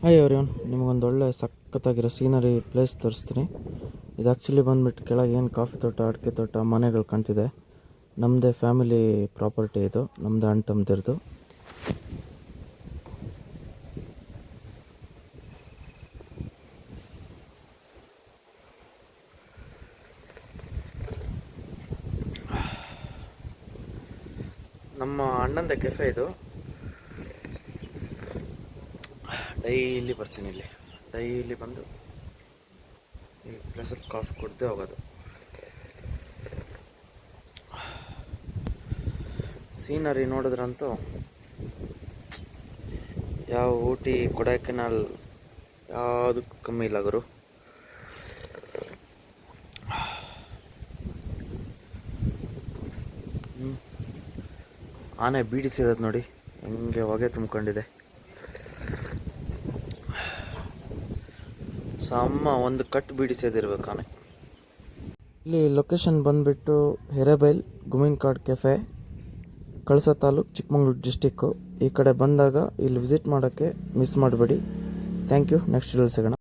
Hi everyone, ನಿಮಗೊಂದು ಒಳ್ಳೆ ಸಖತ್ತಾಗಿರೋ scenery place ತೋರಿಸ್ತೀನಿ. ಇದು ಆ್ಯಕ್ಚುಲಿ ಬಂದುಬಿಟ್ಟು ಕೆಳಗೆ ಏನು ಕಾಫಿ ತೋಟ, ಅಡಿಕೆ ತೋಟ, ಮನೆಗಳು ಕಾಣ್ತಿದೆ. ನಮ್ಮದೇ ಫ್ಯಾಮಿಲಿ ಪ್ರಾಪರ್ಟಿ ಇದು, ನಮ್ಮದೇ ಅಣ್ಣ ತಮ್ಮದಿರ್ದು. ನಮ್ಮ ಅಣ್ಣಂದೇ ಕೆಫೆ ಇದು. ಡೈಲಿ ಬರ್ತೀನಿ ಇಲ್ಲಿ, ಡೈಲಿ ಬಂದು ಈ ಪ್ಲೇಸಲ್ಲಿ ಕಾಫಿ ಕುಡ್ದೇ ಹೋಗೋದು. ಸೀನರಿ ನೋಡಿದ್ರಂತೂ ಯಾವ ಊಟಿ, ಕೊಡೈಕೆನಾಲ್ ಯಾವುದಕ್ಕೂ ಕಮ್ಮಿ ಇಲ್ಲ ಗುರು. ಆನೆ ಬೀಡಿಸಿರೋದು ನೋಡಿ, ಹೆಂಗೆ ಹೊಗೆ ತುಂಬಿಕೊಂಡಿದೆ. ಅಮ್ಮ ಒಂದು ಕಟ್ ಬೀಡಿಸೋದಿರ್ಬೇಕು ಆನೆ. ಇಲ್ಲಿ ಲೊಕೇಶನ್ ಬಂದುಬಿಟ್ಟು ಹಿರೇಬೈಲ್ ಗುಮಿನ್ಕಾಡ್ ಕೆಫೆ, ಕಳಸ ತಾಲೂಕು, ಚಿಕ್ಕಮಗಳೂರು ಡಿಸ್ಟಿಕ್ಕು. ಈ ಕಡೆ ಬಂದಾಗ ಇಲ್ಲಿ ವಿಸಿಟ್ ಮಾಡೋಕ್ಕೆ ಮಿಸ್ ಮಾಡಬೇಡಿ. Thank you. ನೆಕ್ಸ್ಟ್ ವಿಡಿಯೋಲಿ ಸಿಗೋಣ.